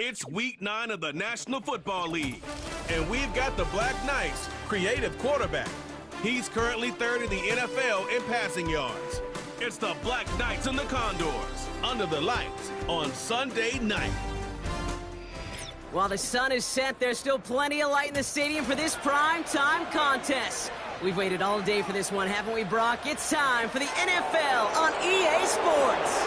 It's week 9 of the National Football League, and we've got the Black Knights' creative quarterback. He's currently third in the NFL in passing yards. It's the Black Knights and the Condors under the lights on Sunday night. While the sun is set, there's still plenty of light in the stadium for this prime-time contest. We've waited all day for this one, haven't we, Brock? It's time for the NFL on EA Sports.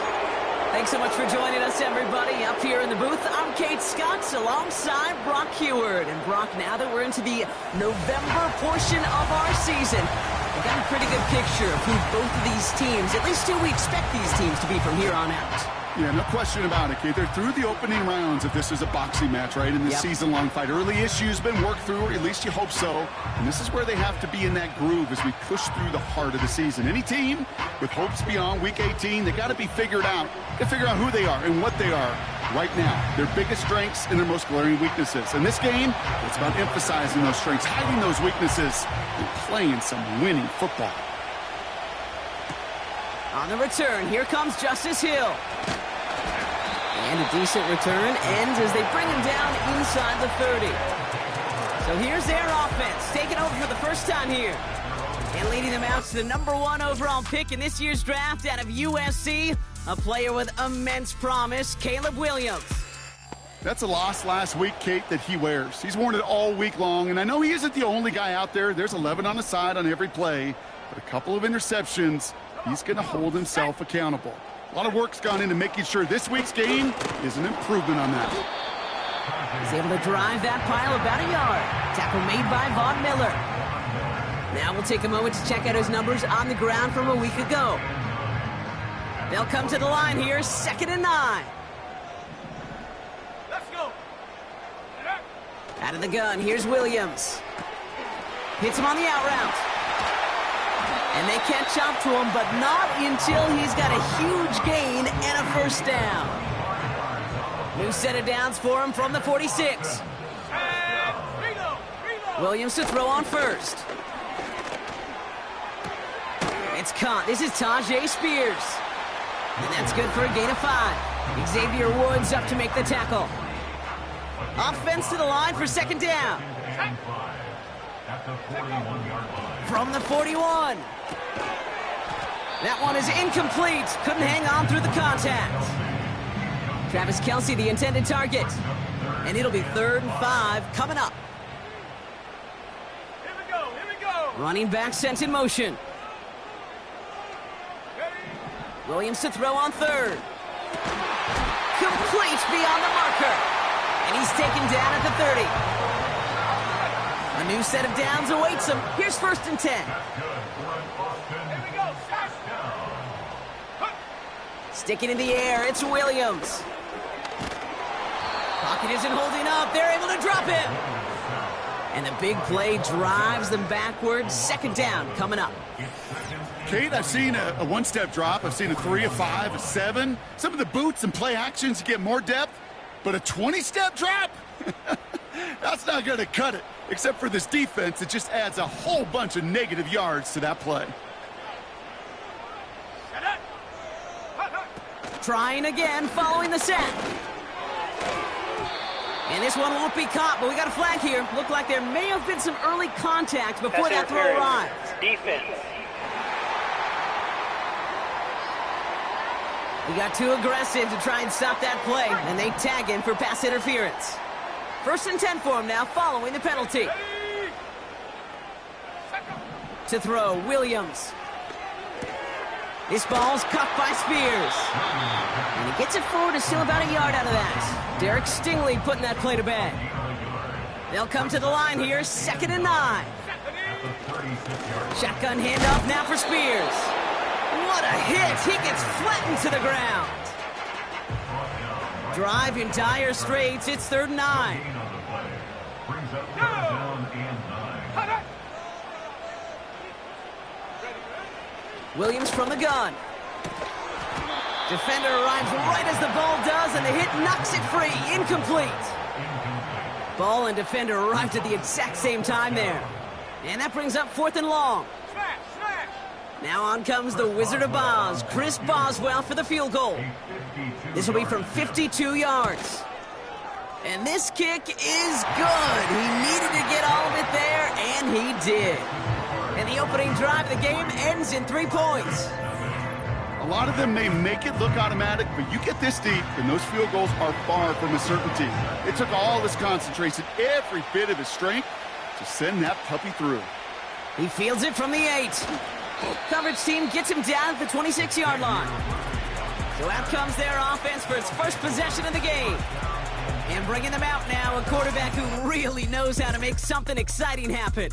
Thanks so much for joining us, everybody. Up here in the booth, I'm Kate Scotts alongside Brock Heward. And Brock, now that we're into the November portion of our season, we've got a pretty good picture of who both of these teams, at least who we expect these teams to be from here on out. Yeah, no question about it, Kate. They're through the opening rounds if this is a boxing match, right? In this season-long fight. Early issues been worked through, or at least you hope so. And this is where they have to be in that groove as we push through the heart of the season. Any team with hopes beyond Week 18, they got to be figured out. Got to figure out who they are and what they are right now. Their biggest strengths and their most glaring weaknesses. In this game, it's about emphasizing those strengths, hiding those weaknesses, and playing some winning football. On the return, here comes Justice Hill. And a decent return ends as they bring him down inside the 30. So here's their offense, taking over for the first time here. And leading them out to the #1 overall pick in this year's draft out of USC, a player with immense promise, Caleb Williams. That's a loss last week, Kate, that he wears. He's worn it all week long, and I know he isn't the only guy out there. There's 11 on the side on every play, but a couple of interceptions. He's going to hold himself accountable. A lot of work's gone into making sure this week's game is an improvement on that. He's able to drive that pile about a yard. Tackle made by Von Miller. Now we'll take a moment to check out his numbers on the ground from a week ago. They'll come to the line here, 2nd and 9. Let's go. Out of the gun, here's Williams. Hits him on the out route. And they catch up to him, but not until he's got a huge gain and a first down. New set of downs for him from the 46. Williams to throw on first. It's caught. This is Tajay Spears. And that's good for a gain of 5. Xavier Woods up to make the tackle. Offense to the line for 2nd down. From the 41. That one is incomplete. Couldn't hang on through the contact. Travis Kelce, the intended target. And it'll be 3rd and 5 coming up. Here we go. Running back sent in motion. Williams to throw on 3rd. Complete beyond the marker. And he's taken down at the 30. A new set of downs awaits him. Here's 1st and 10. Sticking in the air, it's Williams. Pocket isn't holding up. They're able to drop him. And the big play drives them backwards. 2nd down coming up. Kate, I've seen a one-step drop. I've seen a 3, a 5, a 7. Some of the boots and play actions get more depth, but a 20-step drop? That's not going to cut it. Except for this defense, it just adds a whole bunch of negative yards to that play. Trying again, following the sack. And this one won't be caught, but we got a flag here. Looked like there may have been some early contact before that throw arrived. Defense. He got too aggressive to try and stop that play, and they tag him for pass interference. 1st and 10 for him now, following the penalty. To throw, Williams. This ball's cuffed by Spears. And he gets it forward, is still about a yard out of that. Derek Stingley putting that play to bed. They'll come to the line here, 2nd and 9. Shotgun handoff now for Spears. What a hit! He gets flattened to the ground. Drive in dire straits. It's 3rd and 9. Williams from the gun. Defender arrives right as the ball does, and the hit knocks it free. Incomplete. Ball and defender arrived at the exact same time there. And that brings up 4th and long. Now on comes the Wizard of Oz, Chris Boswell, for the field goal. This will be from 52 yards. And this kick is good. He needed to get all of it there, and he did. And the opening drive of the game ends in 3 points. A lot of them may make it look automatic, but you get this deep, and those field goals are far from a certainty. It took all his concentration, every bit of his strength, to send that puppy through. He fields it from the 8. Coverage team gets him down at the 26-yard line. So out comes their offense for its first possession of the game. And bringing them out now, a quarterback who really knows how to make something exciting happen.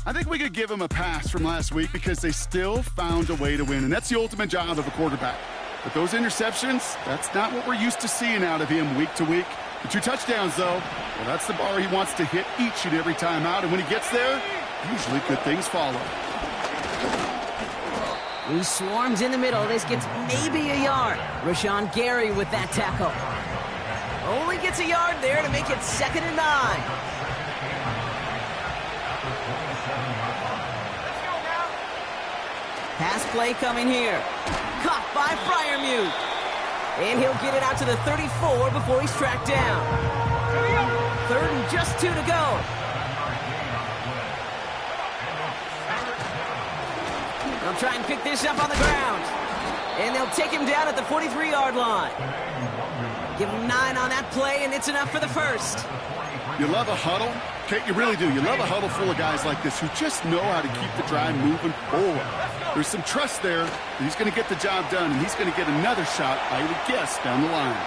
I think we could give him a pass from last week because they still found a way to win, and that's the ultimate job of a quarterback. But those interceptions, that's not what we're used to seeing out of him week to week. The 2 touchdowns, though, well, that's the bar he wants to hit each and every time out, and when he gets there, usually good things follow. He swarms in the middle. This gets maybe a yard. Rashawn Gary with that tackle. Only gets a yard there to make it 2nd and 9. Pass play coming here. Caught by Freiermuth. And he'll get it out to the 34 before he's tracked down. 3rd and just 2 to go. They'll try and pick this up on the ground. And they'll take him down at the 43-yard line. Give him 9 on that play, and it's enough for the first. You love a huddle? Okay, you really do. You love a huddle full of guys like this who just know how to keep the drive moving forward. There's some trust there that he's going to get the job done, and he's going to get another shot, I would guess, down the line.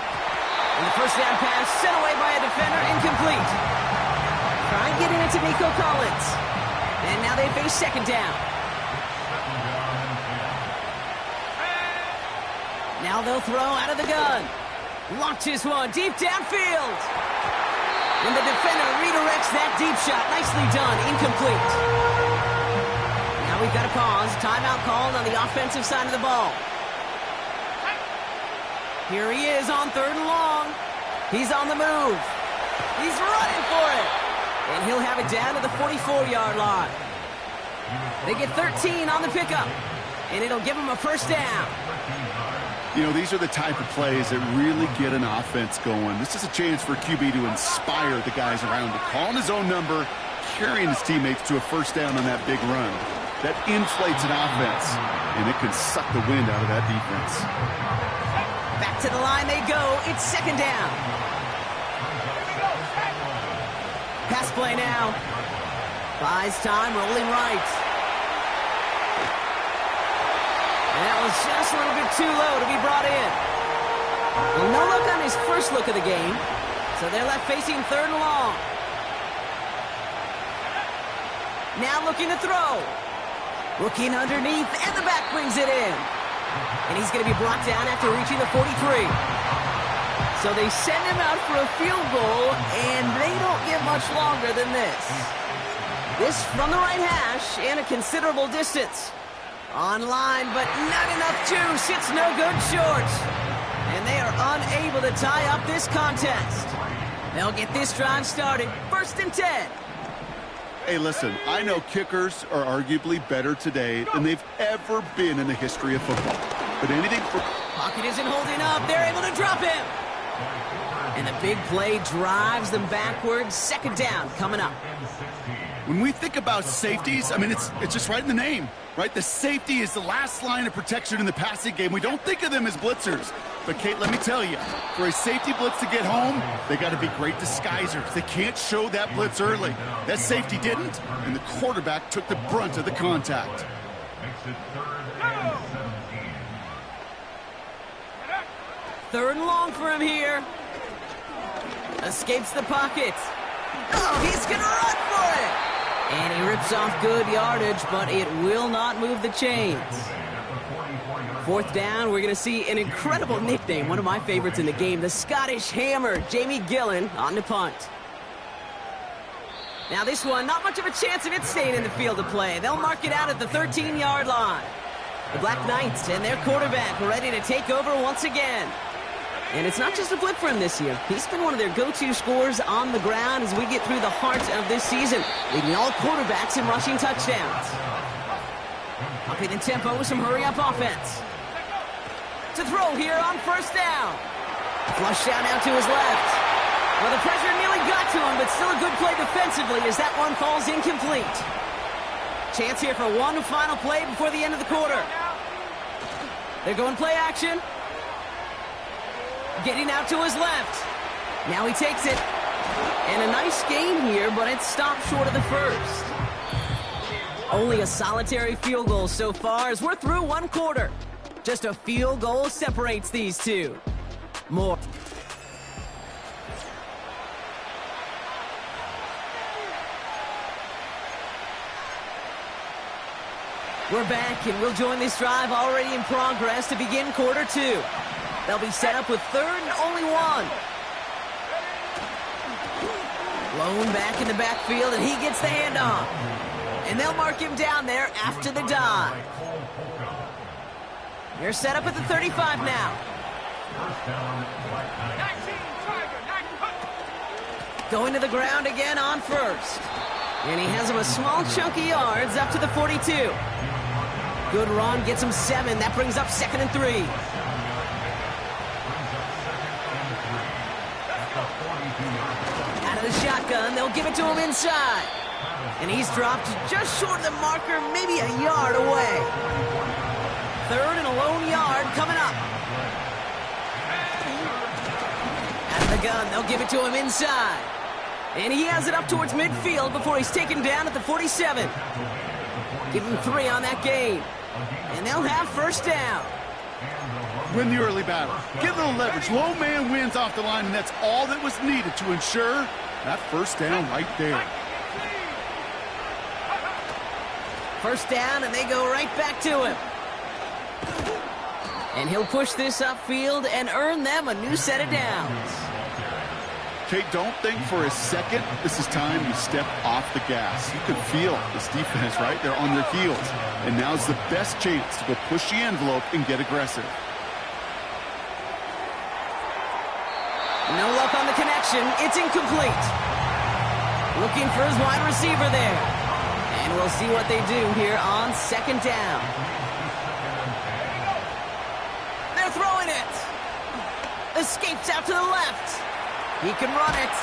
And the first down pass sent away by a defender, incomplete. Trying getting it to Nico Collins. And now they face 2nd down. Now they'll throw out of the gun. Launches one deep downfield. And the defender redirects that deep shot. Nicely done. Incomplete. Now we've got a pause. Timeout called on the offensive side of the ball. Here he is on 3rd and long. He's on the move. He's running for it. And he'll have it down to the 44-yard line. They get 13 on the pickup. And it'll give him a first down. You know, these are the type of plays that really get an offense going. This is a chance for QB to inspire the guys around him. Calling his own number, carrying his teammates to a first down on that big run. That inflates an offense, and it can suck the wind out of that defense. Back to the line they go. It's 2nd down. Pass play now. Buys time, rolling right. And that was just a little bit too low to be brought in. Well, no look on his first look of the game. So they're left facing 3rd and long. Now looking to throw. Looking underneath, and the back brings it in. And he's going to be brought down after reaching the 43. So they send him out for a field goal, and they don't get much longer than this. This from the right hash and a considerable distance. Online, but not enough juice. It's no good short. And they are unable to tie up this contest. They'll get this drive started. 1st and 10. Hey, listen, I know kickers are arguably better today than they've ever been in the history of football. But anything for... Pocket isn't holding up. They're able to drop him. And the big play drives them backwards. 2nd down coming up. When we think about safeties, I mean, it's just right in the name, right? The safety is the last line of protection in the passing game. We don't think of them as blitzers. But, Kate, let me tell you, for a safety blitz to get home, they got to be great disguisers. They can't show that blitz early. That safety didn't, and the quarterback took the brunt of the contact. Third and long for him here. Escapes the pocket. Oh, he's going to run for it. And he rips off good yardage, but it will not move the chains. 4th down, we're going to see an incredible nickname, one of my favorites in the game, the Scottish Hammer, Jamie Gillen on the punt. Now this one, not much of a chance of it staying in the field of play. They'll mark it out at the 13-yard line. The Black Knights and their quarterback ready to take over once again. And it's not just a blip for him this year. He's been one of their go-to scorers on the ground as we get through the heart of this season, leading all quarterbacks in rushing touchdowns. Upping the tempo with some hurry-up offense. To throw here on 1st down. Flushed out now to his left. Well, the pressure nearly got to him, but still a good play defensively as that one falls incomplete. Chance here for one final play before the end of the quarter. They're going play action. Getting out to his left. Now he takes it. And a nice gain here, but it stopped short of the first. Only a solitary field goal so far as we're through one quarter. Just a field goal separates these two. More. We're back, and we'll join this drive already in progress to begin quarter two. They'll be set up with third and only one. Lone back in the backfield, and he gets the handoff. And they'll mark him down there after the dive. They're set up at the 35 now. Going to the ground again on first. And he has him a small chunk of yards up to the 42. Good run, gets him 7. That brings up 2nd and 3. Out of the shotgun, they'll give it to him inside. And he's dropped just short of the marker, maybe a yard away. 3rd and a lone yard coming up. Out of the gun, they'll give it to him inside. And he has it up towards midfield before he's taken down at the 47. Give him 3 on that gain. And they'll have first down. Win the early battle. Get a little leverage. Low man wins off the line, and that's all that was needed to ensure that first down right there. First down, and they go right back to him. And he'll push this upfield and earn them a new set of downs. Okay, don't think for a second this is time you step off the gas. You can feel this defense, right? They're on their heels. And now's the best chance to go push the envelope and get aggressive. No luck on the connection. It's incomplete. Looking for his wide receiver there. And we'll see what they do here on 2nd down. They're throwing it. Escapes out to the left. He can run it.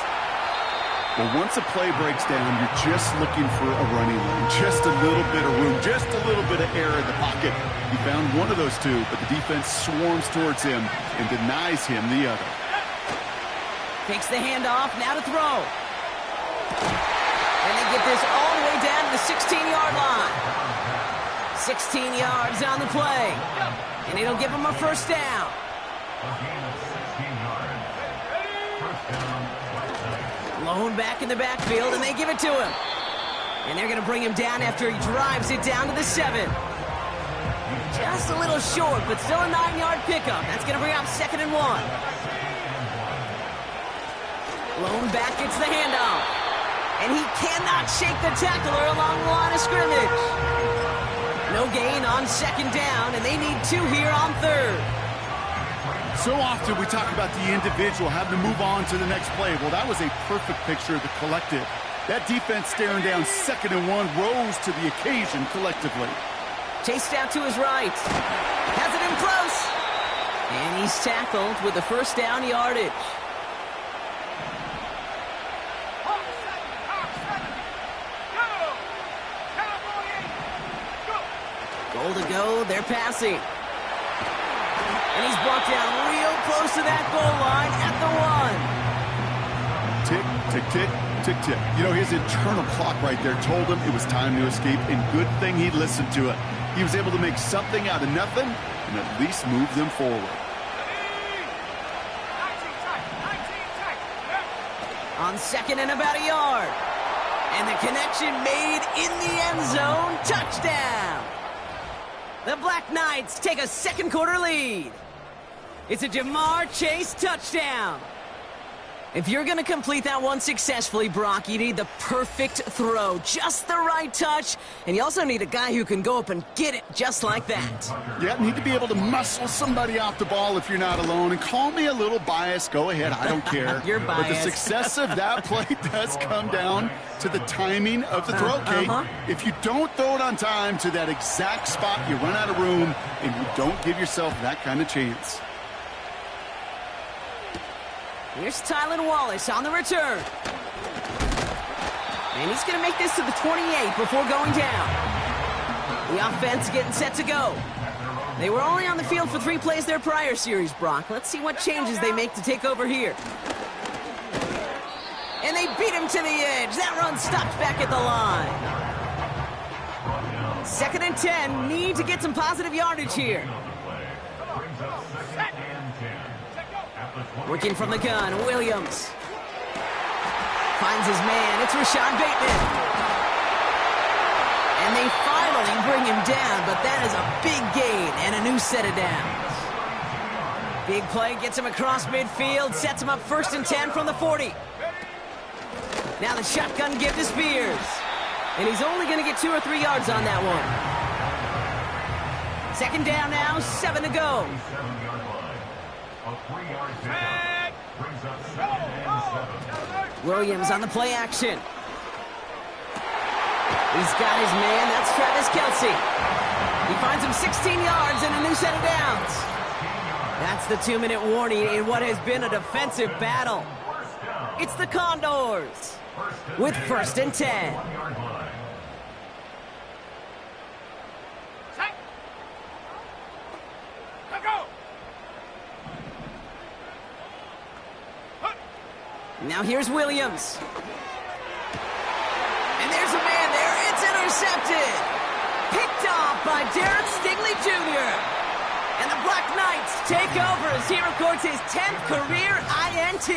Well, once a play breaks down, you're just looking for a running lane. Just a little bit of room, just a little bit of air in the pocket. He found one of those two, but the defense swarms towards him and denies him the other. Takes the handoff, now to throw. And they get this all the way down to the 16-yard line. 16 yards on the play. And it'll give him a first down. Lone back in the backfield, and they give it to him. And they're going to bring him down after he drives it down to the 7. Just a little short, but still a 9-yard pickup. That's going to bring up 2nd and 1. Lone back gets the handoff. And he cannot shake the tackler along the line of scrimmage. No gain on 2nd down, and they need 2 here on 3rd. So often we talk about the individual having to move on to the next play. Well, that was a perfect picture of the collective. That defense staring down 2nd and 1 rose to the occasion collectively. Chased out to his right. Has it in close. And he's tackled with the first down yardage. Goal to go, they're passing. And he's brought down real close to that goal line at the 1. Tick, tick, tick, tick, tick. You know, his internal clock right there told him it was time to escape, and good thing he listened to it. He was able to make something out of nothing and at least move them forward. On 2nd and about a yard. And the connection made in the end zone. Touchdown! The Black Knights take a 2nd quarter lead. It's a Jamar Chase touchdown. If you're going to complete that one successfully, Brock, you need the perfect throw, just the right touch, and you also need a guy who can go up and get it just like that. Yeah, need to be able to muscle somebody off the ball if you're not alone. And call me a little biased. Go ahead, I don't care. You're biased. But the success of that play does come down to the timing of the throw, Kate. If you don't throw it on time to that exact spot, you run out of room, and you don't give yourself that kind of chance. Here's Tylan Wallace on the return. And he's going to make this to the 28 before going down. The offense getting set to go. They were only on the field for 3 plays their prior series, Brock. Let's see what changes they make to take over here. And they beat him to the edge. That run stopped back at the line. 2nd and 10. Need to get some positive yardage here. Working from the gun, Williams. Finds his man. It's Rashad Bateman. And they finally bring him down, but that is a big gain and a new set of downs. Big play gets him across midfield, sets him up 1st and 10 from the 40. Now the shotgun give to Spears. And he's only going to get 2 or 3 yards on that one. 2nd down now, 7 to go. Williams on the play action. He's got his man. That's Travis Kelce. He finds him 16 yards and a new set of downs. That's the 2-minute warning in what has been a defensive battle. It's the Condors with 1st and 10. Now here's Williams. And there's a man there. It's intercepted. Picked off by Derek Stingley Jr. And the Black Knights take over as he records his 10th career INT.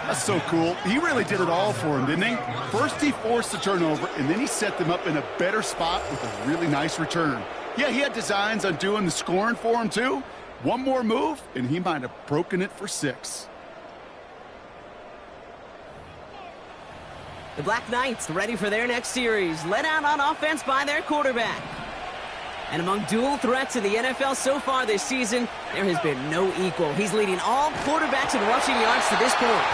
That's so cool. He really did it all for him, didn't he? First he forced the turnover, and then he set them up in a better spot with a really nice return. Yeah, he had designs on doing the scoring for him, too. One more move, and he might have broken it for 6. The Black Knights ready for their next series, led out on offense by their quarterback. And among dual threats in the NFL so far this season, there has been no equal. He's leading all quarterbacks in rushing yards to this point.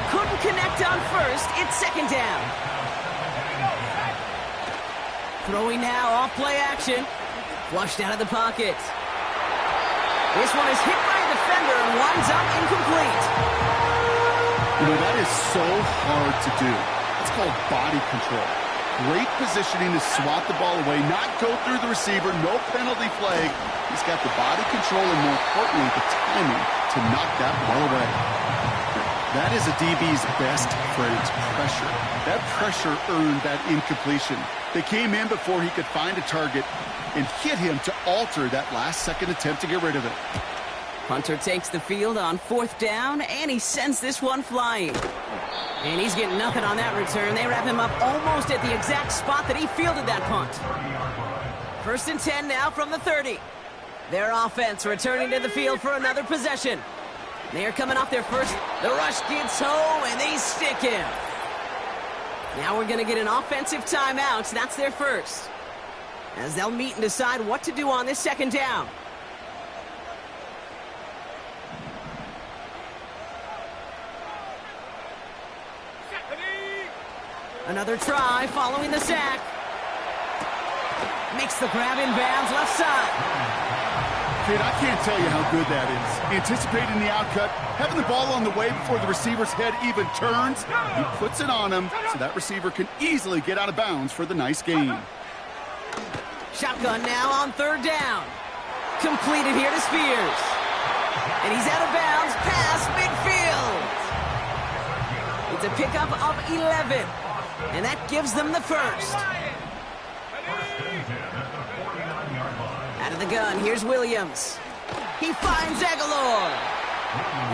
Couldn't connect on 1st. It's 2nd down. Throwing now off play action. Flushed out of the pocket. This one is hit by a defender and winds up incomplete. You know, that is so hard to do. It's called body control. Great positioning to swat the ball away, not go through the receiver, no penalty flag. He's got the body control and, more importantly, the timing to knock that ball away. That is a DB's best friend, pressure. That pressure earned that incompletion. They came in before he could find a target and hit him to alter that last-second attempt to get rid of it. Hunter takes the field on 4th down, and he sends this one flying. And he's getting nothing on that return. They wrap him up almost at the exact spot that he fielded that punt. 1st and 10 now from the 30. Their offense returning to the field for another possession. They're coming off their first. The rush gets home, and they stick him. Now we're going to get an offensive timeout. That's their first, as they'll meet and decide what to do on this 2nd down. Another try following the sack. Makes the grab in bounds left side. Kid, I can't tell you how good that is. Anticipating the outcut, having the ball on the way before the receiver's head even turns. He puts it on him so that receiver can easily get out of bounds for the nice gain. Shotgun now on 3rd down. Completed here to Spears. And he's out of bounds past midfield. It's a pickup of 11. And that gives them the first. Out of the gun, here's Williams. He finds Aguilar.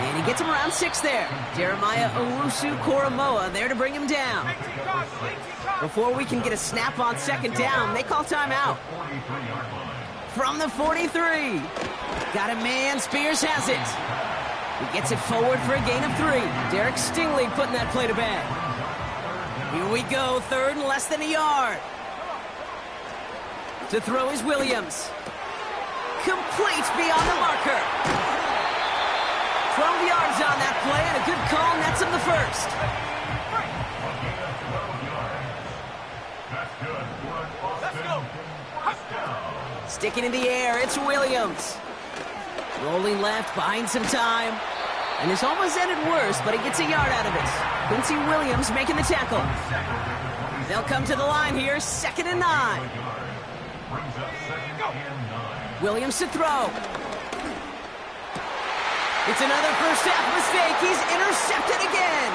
And he gets him around 6 there. Jeremiah Owusu-Koramoah there to bring him down. Before we can get a snap on 2nd down, they call timeout. From the 43. Got a man, Spears has it. He gets it forward for a gain of 3. Derek Stingley putting that play to bed. Here we go, 3rd and less than a yard. To throw is Williams. Complete beyond the marker. 12 yards on that play, and a good call nets him the first. Sticking in the air, it's Williams. Rolling left, buying some time. And this almost ended worse, but he gets a yard out of it. Quincy Williams making the tackle. They'll come to the line here, 2nd and 9. Williams to throw. It's another first half mistake. He's intercepted again.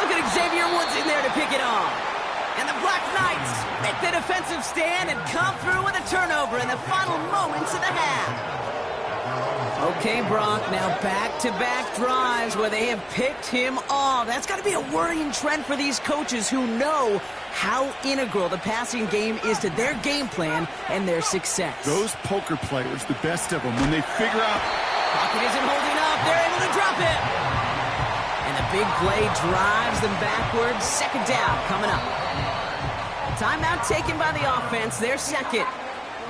Look at Xavier Woods in there to pick it off. And the Black Knights make the defensive stand and come through with a turnover in the final moments of the half. Okay, Brock, now back-to-back drives where they have picked him off. That's got to be a worrying trend for these coaches who know how integral the passing game is to their game plan and their success. Those poker players, the best of them, when they figure out... Pocket isn't holding up. They're able to drop it. And the big play drives them backwards. 2nd down coming up. Timeout taken by the offense. They're 2nd.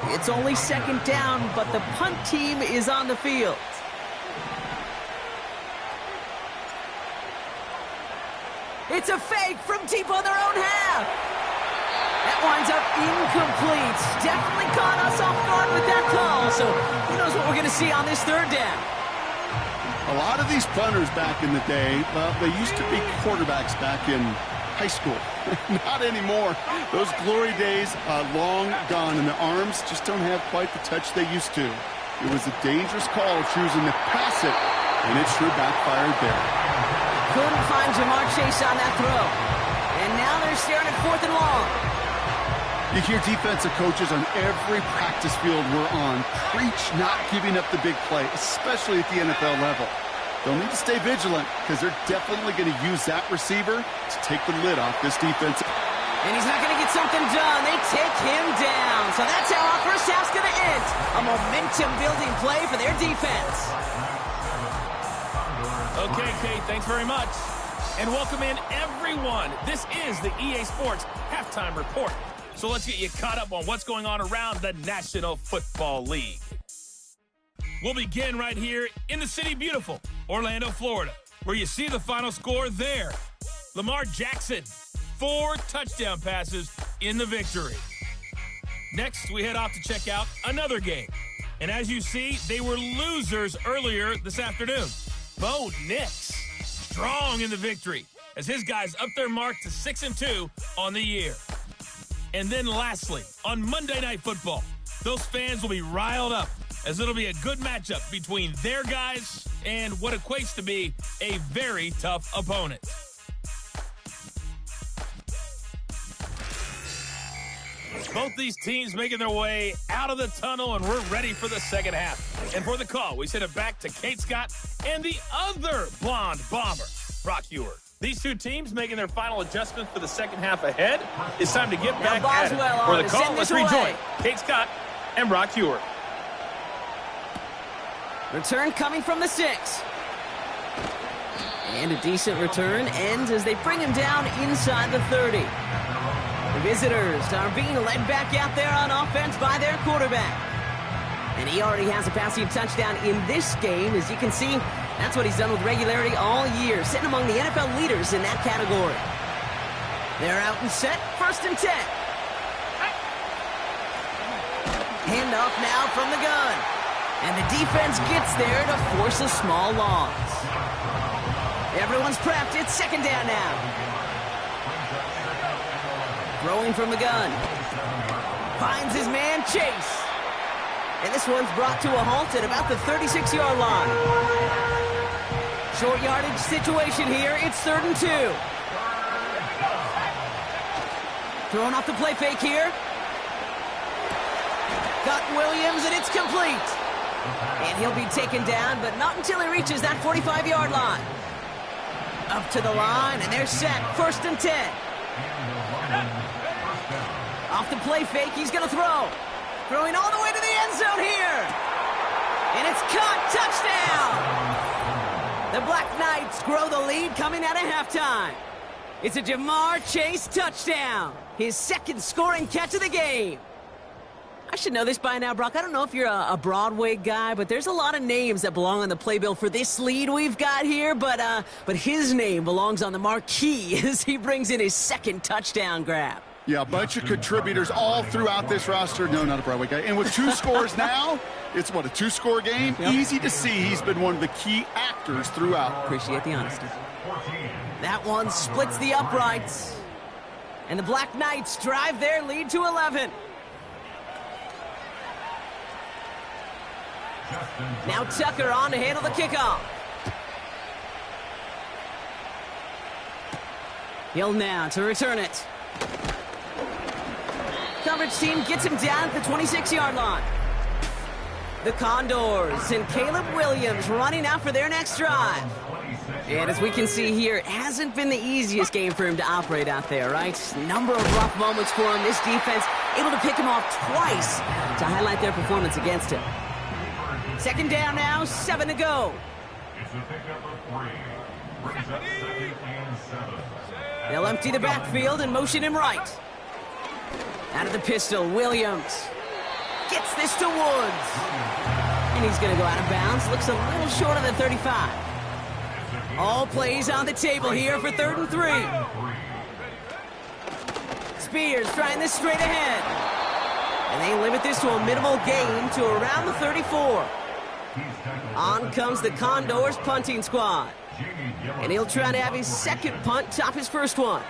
It's only 2nd down, but the punt team is on the field. It's a fake from deep on their own half. That winds up incomplete. Definitely caught us off guard with that call, so who knows what we're going to see on this 3rd down. A lot of these punters back in the day, well, they used to be quarterbacks back in high school. Not anymore. Those glory days are long gone, and the arms just don't have quite the touch they used to. It was a dangerous call choosing to pass it, and it sure backfired there. Couldn't find Jamar Chase on that throw. And now they're staring at 4th and long. You hear defensive coaches on every practice field we're on preach not giving up the big play, especially at the NFL level. They'll need to stay vigilant because they're definitely going to use that receiver to take the lid off this defense. And he's not going to get something done. They take him down. So that's how our first half's going to end. A momentum-building play for their defense. Okay, Kate, thanks very much. And welcome in, everyone. This is the EA Sports Halftime Report. So let's get you caught up on what's going on around the National Football League. We'll begin right here in the city beautiful, Orlando, Florida, where you see the final score there. Lamar Jackson, 4 touchdown passes in the victory. Next, we head off to check out another game. And as you see, they were losers earlier this afternoon. Bo Nix, strong in the victory, as his guys up their mark to 6-2 on the year. And then lastly, on Monday Night Football, those fans will be riled up, as it'll be a good matchup between their guys and what equates to be a very tough opponent. Both these teams making their way out of the tunnel, and we're ready for the second half. And for the call, we send it back to Kate Scott and the other blonde bomber, Brock Ewart. These two teams making their final adjustments for the second half ahead. It's time to get back at it. For the call, let's rejoin Kate Scott and Brock Ewart. Return coming from the 6. And a decent return ends as they bring him down inside the 30. The visitors are being led back out there on offense by their quarterback. And he already has a passing touchdown in this game. As you can see, that's what he's done with regularity all year, sitting among the NFL leaders in that category. They're out and set, 1st and 10. Handoff now from the gun. And the defense gets there to force a small loss. Everyone's prepped. It's 2nd down now. Throwing from the gun. Finds his man, Chase. And this one's brought to a halt at about the 36-yard line. Short yardage situation here. It's 3rd and 2. Throwing off the play fake here. Got Williams, and it's complete. And he'll be taken down, but not until he reaches that 45-yard line. Up to the line, and they're set. 1st and 10. Off the play fake, he's going to throw. Throwing all the way to the end zone here. And it's caught. Touchdown! The Black Knights grow the lead coming out of halftime. It's a Jamar Chase touchdown. His 2nd scoring catch of the game. I should know this by now, Brock. I don't know if you're a Broadway guy, but there's a lot of names that belong on the playbill for this lead we've got here. But his name belongs on the marquee as he brings in his 2nd touchdown grab. Yeah, a bunch of contributors all throughout this roster. No, not a Broadway guy. And with 2 scores now, it's what, a 2-score game? Yep. Easy to see he's been one of the key actors throughout. Appreciate the honesty. That one splits the uprights. And the Black Knights drive their lead to 11. Now Tucker on to handle the kickoff. Hill now to return it. Coverage team gets him down at the 26-yard line. The Condors and Caleb Williams running out for their next drive. And as we can see here, it hasn't been the easiest game for him to operate out there, right? Number of rough moments for him. This defense able to pick him off twice to highlight their performance against him. Second down now, 7 to go. They'll empty the backfield and motion him right. Out of the pistol, Williams gets this to Woods. And he's going to go out of bounds. Looks a little short of the 35. All plays on the table here for 3rd and 3. Spears trying this straight ahead. And they limit this to a minimal gain to around the 34. On comes the Condors punting squad. And he'll try to have his second punt top his first one.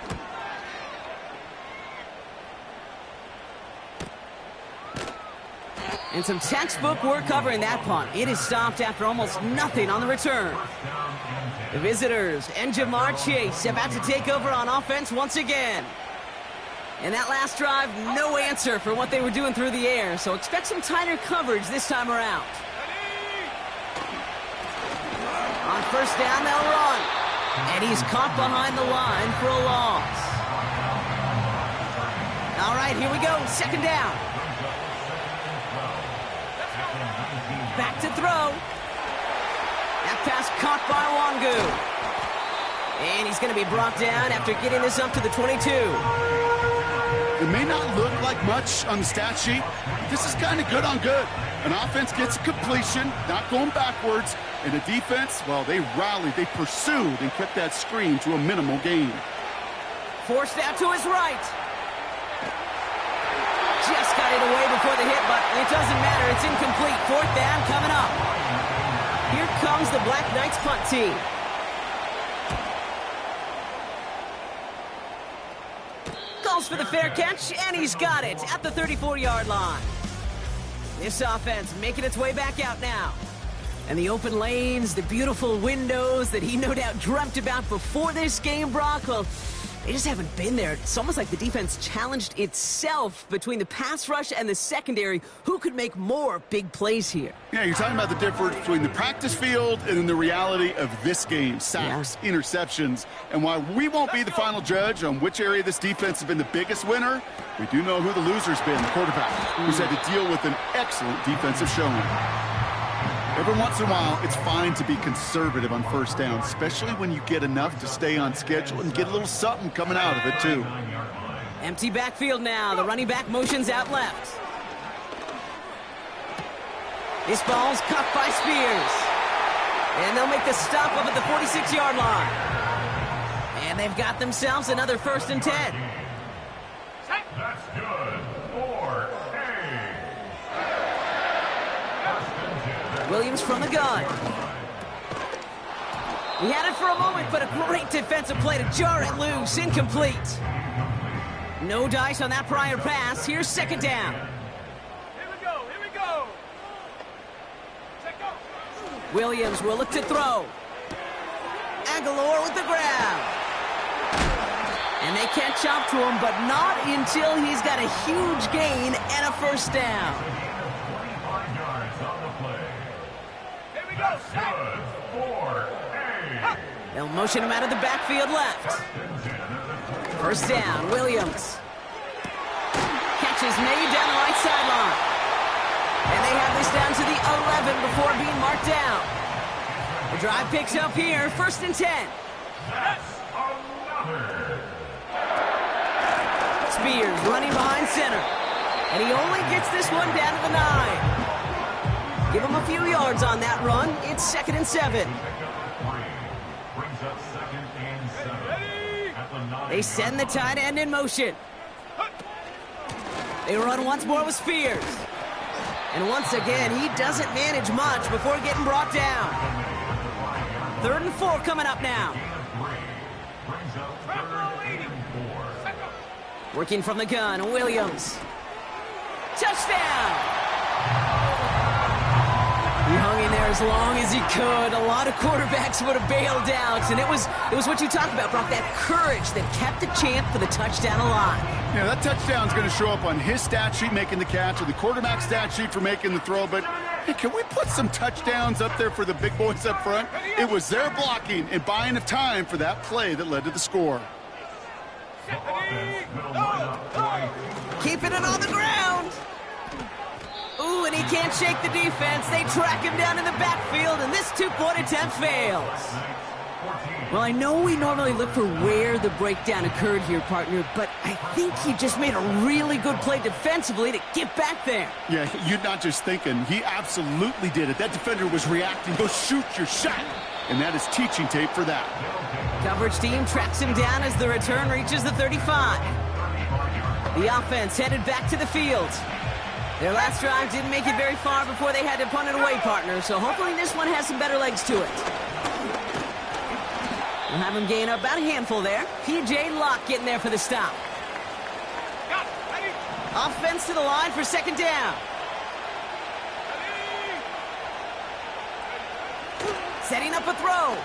And some textbook work covering that punt. It is stopped after almost nothing on the return. The visitors and Jamar Chase about to take over on offense once again. And that last drive, no answer for what they were doing through the air. So expect some tighter coverage this time around. On first down, they'll run. And he's caught behind the line for a loss. All right, here we go. Second down. Back to throw. That pass caught by Wangu. And he's going to be brought down after getting this up to the 22. It may not look like much on the stat sheet, but this is kind of good on good. An offense gets a completion, not going backwards, and the defense, well, they rallied, they pursued, and kept that screen to a minimal gain. Forced out to his right. Just got it away before the hit, but it doesn't matter. It's incomplete. 4th down coming up. Here comes the Black Knights punt team. Calls for the fair catch, and he's got it at the 34-yard line. This offense making its way back out now. And the open lanes, the beautiful windows that he no doubt dreamt about before this game, Brock, well, they just haven't been there. It's almost like the defense challenged itself between the pass rush and the secondary. Who could make more big plays here? Yeah, you're talking about the difference between the practice field and then the reality of this game. Sacks, interceptions. And while we won't be the final judge on which area this defense has been the biggest winner, we do know who the loser's been, the quarterback, who's had to deal with an excellent defensive showing. Every once in a while, it's fine to be conservative on first down, especially when you get enough to stay on schedule and get a little something coming out of it, too. Empty backfield now. The running back motions out left. This ball's caught by Spears. And they'll make the stop up at the 46-yard line. And they've got themselves another 1st and 10. That's good. 4A. Williams from the gun. He had it for a moment, but a great defensive play to jar it loose. Incomplete. No dice on that prior pass. Here's 2nd down. Here we go. Here we go. Check out. Williams will look to throw. Aguilar with the grab. And they catch up to him, but not until he's got a huge gain and a 1st down. 25 yards on the play. Here we go. Good. 4A. They'll motion him out of the backfield left. 1st down, Williams. Catch is made down the right sideline. And they have this down to the 11 before being marked down. The drive picks up here, 1st and 10. That's another. Spears running behind center. And he only gets this one down to the 9. Give him a few yards on that run. It's 2nd and 7. Brings up 2nd and 7. At the 9. They send the tight end in motion. They run once more with Spears. And once again, he doesn't manage much before getting brought down. 3rd and 4 coming up now. Working from the gun, Williams. Touchdown! He hung in there as long as he could. A lot of quarterbacks would have bailed out, and it was what you talked about, Brock, that courage that kept the champ for the touchdown alive. Yeah, that touchdown's going to show up on his stat sheet making the catch or the quarterback stat sheet for making the throw, but hey, can we put some touchdowns up there for the big boys up front? It was their blocking and buying of time for that play that led to the score. Keeping it on the ground. Ooh, and he can't shake the defense. They track him down in the backfield, and this two-point attempt fails. Well, I know we normally look for where the breakdown occurred here, partner, but I think he just made a really good play defensively to get back there. Yeah, you're not just thinking. He absolutely did it. That defender was reacting. Go shoot your shot. And that is teaching tape for that. Coverage team tracks him down as the return reaches the 35. The offense headed back to the field. Their last drive didn't make it very far before they had to punt it away, partner, so hopefully this one has some better legs to it. We'll have him gain about a handful there. P.J. Locke getting there for the stop. Offense to the line for 2nd down. Setting up a throw.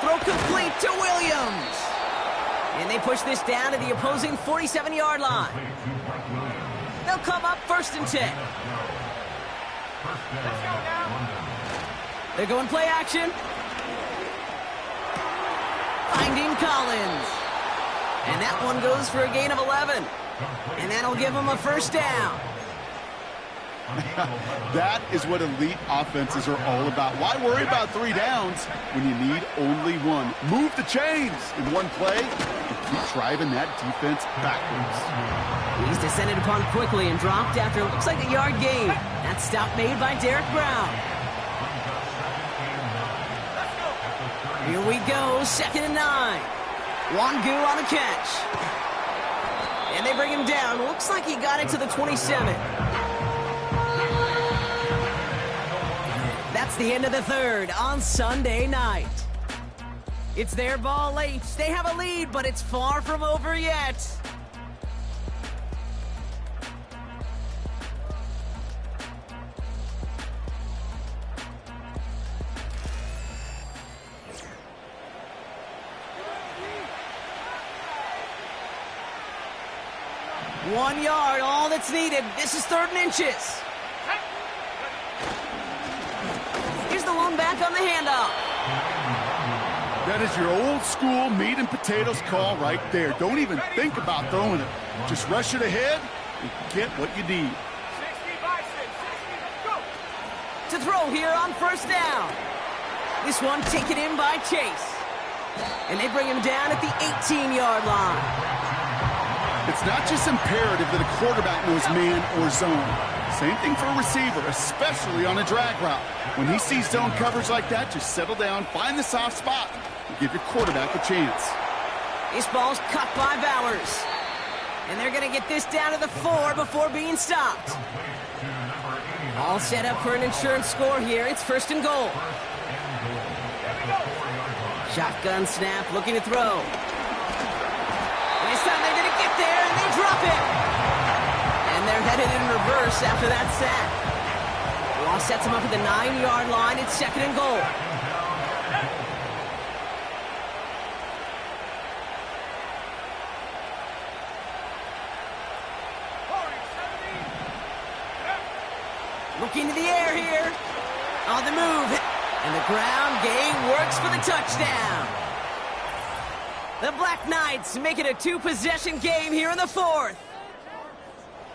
Throw complete to Williams. And they push this down to the opposing 47-yard line. They'll come up 1st and 10. They're going play action. Finding Collins. And that one goes for a gain of 11. And that'll give them a 1st down. That is what elite offenses are all about. Why worry about 3 downs when you need only 1? Move the chains in one play and keep driving that defense backwards. He's descended upon quickly and dropped after looks like a yard gain. That stop made by Derek Brown. Here we go, 2nd and 9. Wangu on the catch. And they bring him down. Looks like he got it to the 27. That's the end of the 3rd on Sunday night. It's their ball late. They have a lead, but it's far from over yet. One yard, all that's needed. This is 3rd and inches. Here's the lone back on the handoff. That is your old school meat and potatoes call right there. Don't even think about throwing it. Just rush it ahead and get what you need. To throw here on 1st down. This one taken in by Chase. And they bring him down at the 18-yard line. It's not just imperative that a quarterback knows man or zone. Same thing for a receiver, especially on a drag route. When he sees zone coverage like that, just settle down, find the soft spot, and give your quarterback a chance. This ball's cut by Bowers. And they're going to get this down to the 4 before being stopped. All set up for an insurance score here. It's 1st and goal. Shotgun snap, looking to throw. This time they're going to get there, and they drop it. And they're headed in reverse after that sack. Law sets him up at the 9-yard line. It's 2nd and goal. Looking to the air here. On the move. And the ground game works for the touchdown. The Black Knights make it a 2-possession game here in the 4th.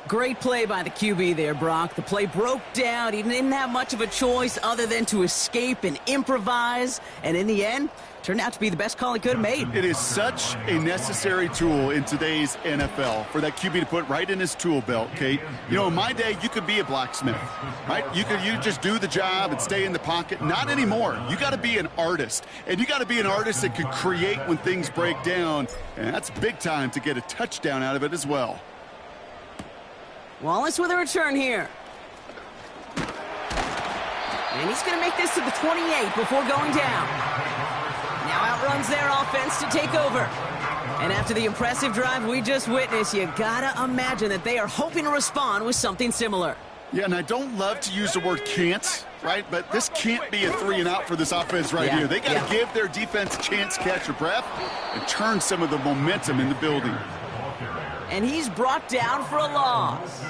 Great play by the QB there, Brock. The play broke down. He didn't have much of a choice other than to escape and improvise. And in the end, turned out to be the best call he could have made. It is such a necessary tool in today's NFL for that QB to put right in his tool belt, Kate. You know, in my day, you could be a blacksmith, right? You just do the job and stay in the pocket. Not anymore. You got to be an artist. And you got to be an artist that could create when things break down. And that's big time to get a touchdown out of it as well. Wallace with a return here. And he's going to make this to the 28 before going down. Now outruns their offense to take over. And after the impressive drive we just witnessed, you gotta imagine that they are hoping to respond with something similar. Yeah, and I don't love to use the word can't, right? But this can't be a 3-and-out for this offense right here. They got to give their defense a chance to catch their breath and turn some of the momentum in the building. And he's brought down for a loss.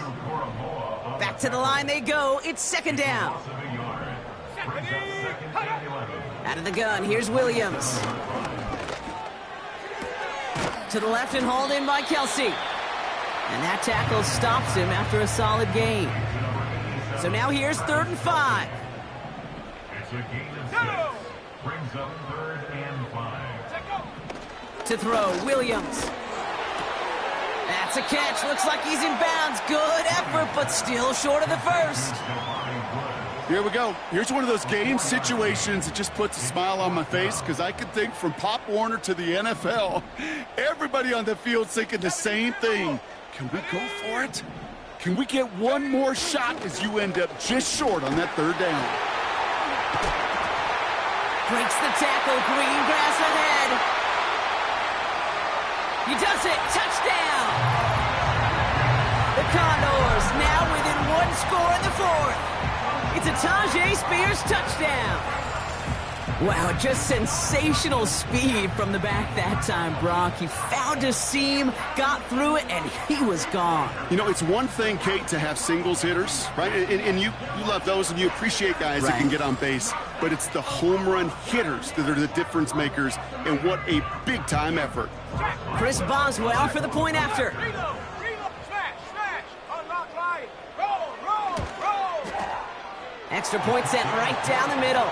Back to the line they go. It's second down. Out of the gun, here's Williams. To the left and hauled in by Kelsey. And that tackle stops him after a solid gain. So now here's 3rd and 5. It's a gain of 6. Brings up 3rd and 5. To throw, Williams. That's a catch. Looks like he's in bounds. Good effort, but still short of the first. Here we go. Here's one of those game situations that just puts a smile on my face because I can think from Pop Warner to the NFL, everybody on the field's thinking the same thing. Can we go for it? Can we get one more shot as you end up just short on that 3rd down? Breaks the tackle. Green grass ahead. He does it. Touchdown. The Condors now within 1 score in the 4th. It's a Tajay Spears touchdown. Wow, just sensational speed from the back that time, Brock. He found a seam, got through it, and he was gone. You know, it's one thing, Kate, to have singles hitters, right? And you love those, and you appreciate guys that can get on base. But it's the home run hitters that are the difference makers, and what a big-time effort. Chris Boswell for the point after. Extra point sent right down the middle.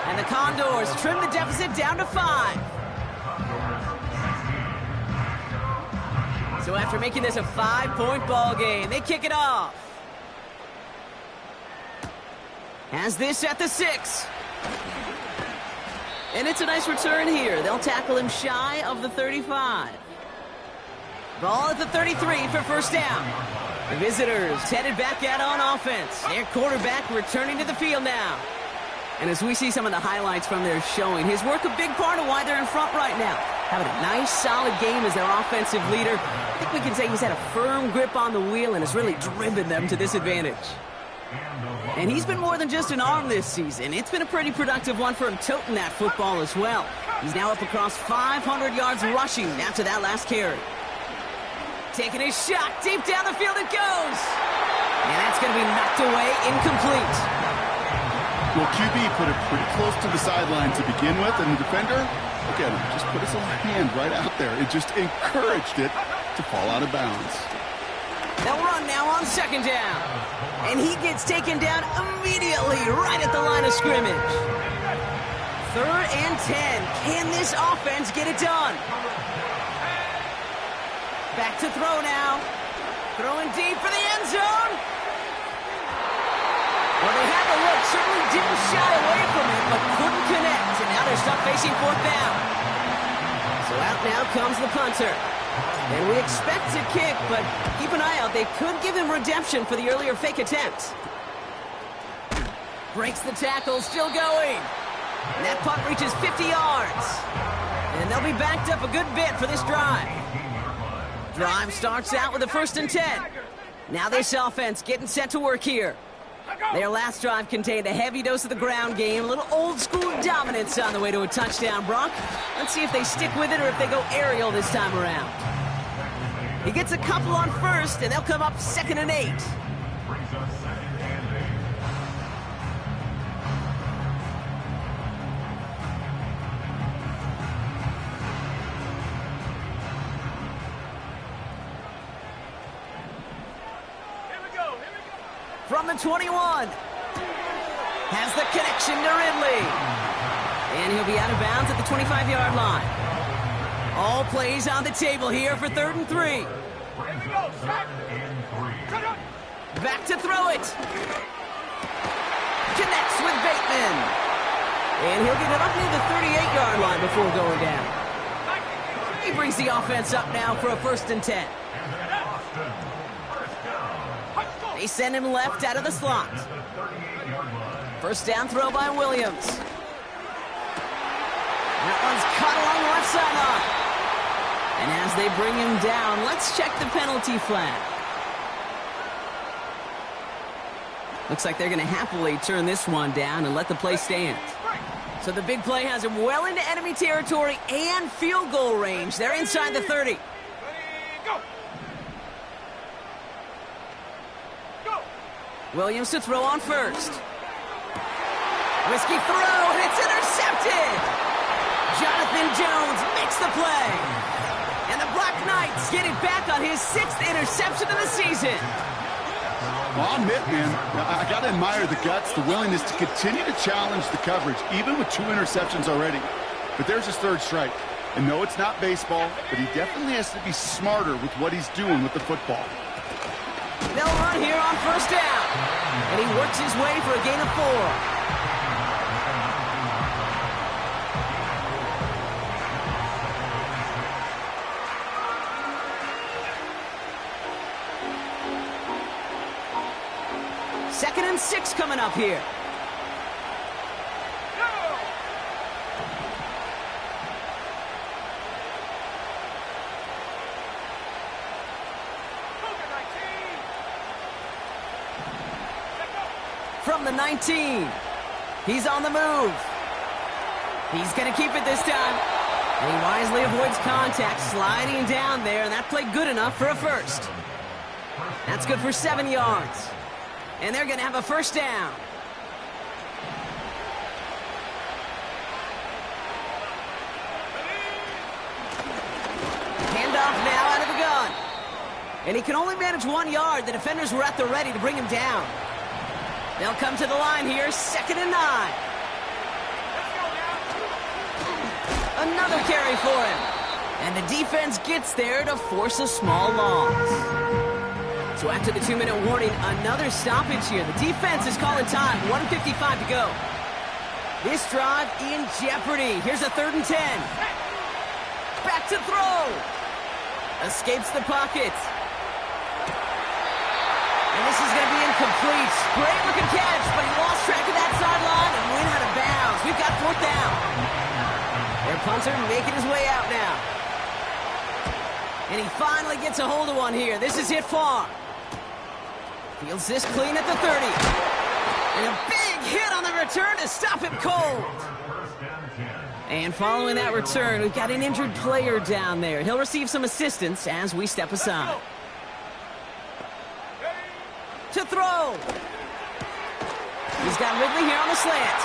And the Condors trim the deficit down to 5. So after making this a 5-point ball game, they kick it off. Has this at the 6. And it's a nice return here. They'll tackle him shy of the 35. Ball at the 33 for first down. The visitors headed back out on offense. Their quarterback returning to the field now. And as we see some of the highlights from their showing, his work a big part of why they're in front right now. Having a nice, solid game as their offensive leader. I think we can say he's had a firm grip on the wheel and has really driven them to this advantage. And he's been more than just an arm this season. It's been a pretty productive one for him toting that football as well. He's now up across 500 yards rushing after that last carry. Taking his shot, deep down the field it goes. And that's going to be knocked away, incomplete. Well, QB put it pretty close to the sideline to begin with, and the defender, look at him, just put his little hand right out there. It just encouraged it to fall out of bounds. They'll run now on second down. And he gets taken down immediately right at the line of scrimmage. 3rd and 10. Can this offense get it done? Back to throw now. Throwing deep for the end zone. Well, they had the look. Certainly didn't shy away from it, but couldn't connect. And now they're stuck facing 4th down. So out now comes the punter. And we expect to kick, but keep an eye out. They could give him redemption for the earlier fake attempt. Breaks the tackle, still going. And that punt reaches 50 yards. And they'll be backed up a good bit for this drive. Drive starts out with a 1st and 10. Now this offense getting set to work here. Their last drive contained a heavy dose of the ground game, a little old-school dominance on the way to a touchdown, Brock. Let's see if they stick with it or if they go aerial this time around. He gets a couple on 1st, and they'll come up 2nd and 8. From the 21. Has the connection to Ridley. And he'll be out of bounds at the 25-yard line. All plays on the table here for 3rd and 3. Back to throw it. Connects with Bateman. And he'll get it up near the 38-yard line before going down. He brings the offense up now for a 1st and 10. They send him left out of the slot. First down throw by Williams. That one's caught along the left sideline. And as they bring him down, let's check the penalty flag. Looks like they're going to happily turn this one down and let the play stand. So the big play has him well into enemy territory and field goal range. They're inside the 30. Williams to throw on first. Risky throw, and it's intercepted! Jonathan Jones makes the play. And the Black Knights get it back on his 6th interception of the season. Well, I'll admit, man, I got to admire the guts, the willingness to continue to challenge the coverage, even with 2 interceptions already. But there's his 3rd strike. And no, it's not baseball, but he definitely has to be smarter with what he's doing with the football. They'll run here on first down. And he works his way for a gain of 4. Second and 6 coming up here. From the 19. He's on the move. He's going to keep it this time. And he wisely avoids contact, sliding down there, and that played good enough for a first. That's good for 7 yards. And they're going to have a first down. Handoff now out of the gun. And he can only manage 1 yard. The defenders were at the ready to bring him down. They'll come to the line here, 2nd and 9. Another carry for him. And the defense gets there to force a small loss. So after the 2-minute warning, another stoppage here. The defense is calling time. 1:55 to go. This drive in jeopardy. Here's a 3rd and 10. Back to throw. Escapes the pocket. And this is going to be incomplete. Great looking catch, but he lost track of that sideline and went out of bounds. We've got 4th down. Their punter making his way out now. And he finally gets a hold of one here. This is hit far. Fields this clean at the 30. And a big hit on the return to stop him cold. And following that return, we've got an injured player down there. He'll receive some assistance as we step aside. To throw. He's got Ridley here on the slant.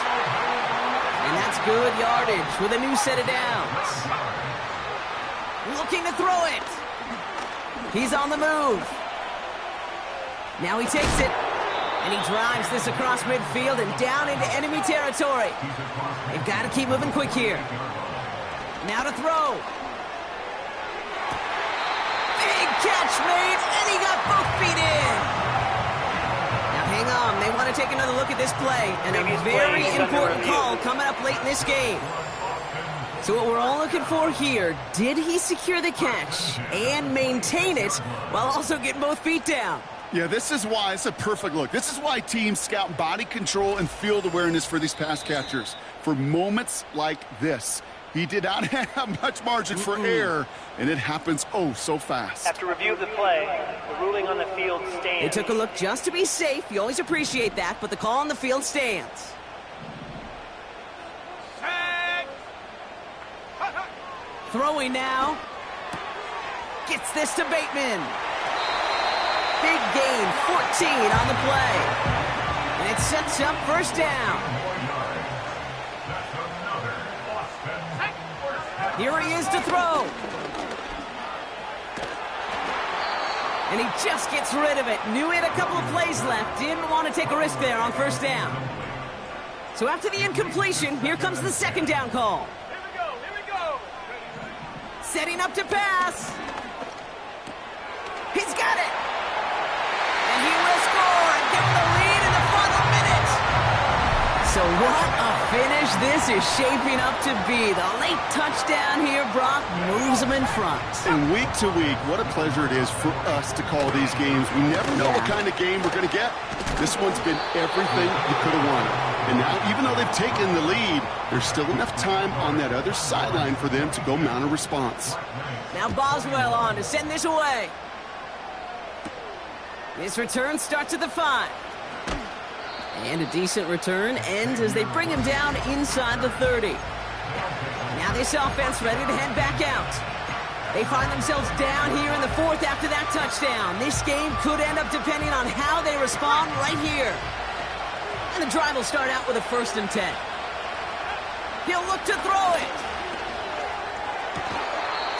And that's good yardage with a new set of downs. Looking to throw it. He's on the move. Now he takes it. And he drives this across midfield and down into enemy territory. They've got to keep moving quick here. Now to throw. Big catch made, and he got both feet in. Now hang on, they want to take another look at this play. And a very important call coming up late in this game. So what we're all looking for here, did he secure the catch and maintain it while also getting both feet down? Yeah, this is why it's a perfect look. This is why teams scout body control and field awareness for these pass catchers. For moments like this, he did not have much margin for error, and it happens oh so fast. After review of the play, the ruling on the field stands. They took a look just to be safe. You always appreciate that, but the call on the field stands. Throwing now. Gets this to Bateman. Big gain, 14 on the play. And it sets up first down. Here he is to throw. And he just gets rid of it. Knew he had a couple of plays left. Didn't want to take a risk there on first down. So after the incompletion, here comes the 2nd down call. Setting up to pass. He's got it. And he will score and give him the lead in the final minute. So So what a finish this is shaping up to be. The late touchdown here, Brock, moves them in front. And week to week, what a pleasure it is for us to call these games. We never know what kind of game we're going to get. This one's been everything you could have wanted. And now, even though they've taken the lead, there's still enough time on that other sideline for them to go mount a response. Now Boswell on to send this away. This return starts at the 5. And a decent return ends as they bring him down inside the 30. Now this offense ready to head back out. They find themselves down here in the 4th after that touchdown. This game could end up depending on how they respond right here. And the drive will start out with a 1st and 10. He'll look to throw it.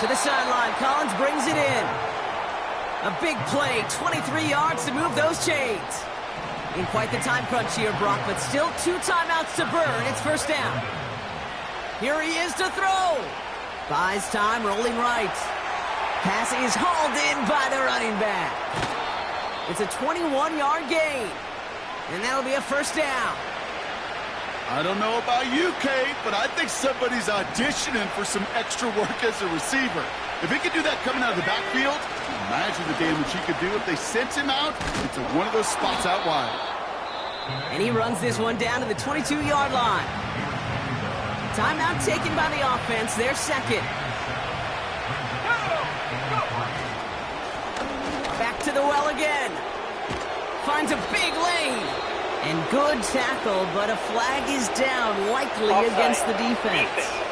To the sideline, Collins brings it in. A big play, 23 yards to move those chains. In quite the time crunch here, Brock, but still 2 timeouts to burn. It's 1st down. Here he is to throw. Buys time, rolling right. Pass is hauled in by the running back. It's a 21-yard gain, and that'll be a 1st down. I don't know about you, Kate, but I think somebody's auditioning for some extra work as a receiver. If he could do that coming out of the backfield, imagine the damage he could do if they sent him out into one of those spots out wide. And he runs this one down to the 22-yard line. Timeout taken by the offense, their 2nd. Back to the well again. Finds a big lane. And good tackle, but a flag is down, likely offside against the defense.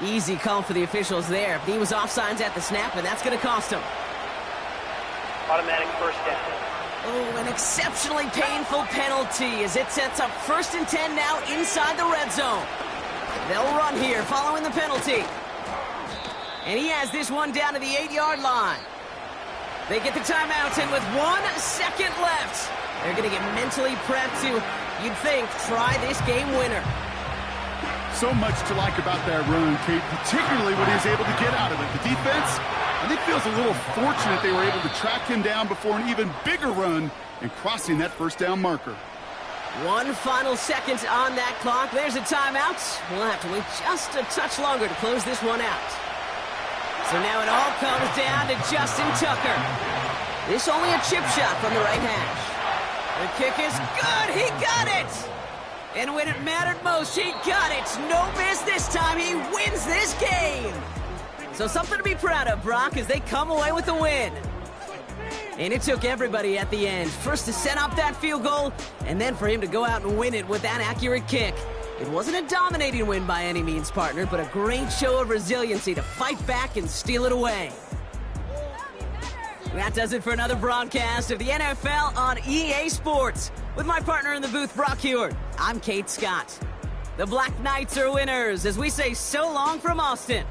Easy call for the officials there. He was offsides at the snap, and that's going to cost him. Automatic 1st down. Oh, an exceptionally painful penalty as it sets up 1st and 10 now inside the red zone. They'll run here following the penalty. And he has this one down to the 8-yard line. They get the timeout, and with 1 second left, they're going to get mentally prepped to, you'd think, try this game winner. So much to like about that run, Kate, particularly what he was able to get out of it. The defense, I think, feels a little fortunate they were able to track him down before an even bigger run and crossing that 1st down marker. 1 final second on that clock. There's a timeout. We'll have to wait just a touch longer to close this one out. So now it all comes down to Justin Tucker. This only a chip shot from the right hash. The kick is good. He got it. And when it mattered most, he got it. No miss this time. He wins this game. So something to be proud of, Brock, as they come away with the win. And it took everybody at the end. First to set up that field goal, and then for him to go out and win it with that accurate kick. It wasn't a dominating win by any means, partner, but a great show of resiliency to fight back and steal it away. That does it for another broadcast of the NFL on EA Sports. With my partner in the booth, Brock Heward, I'm Kate Scott. The Black Knights are winners as we say so long from Austin.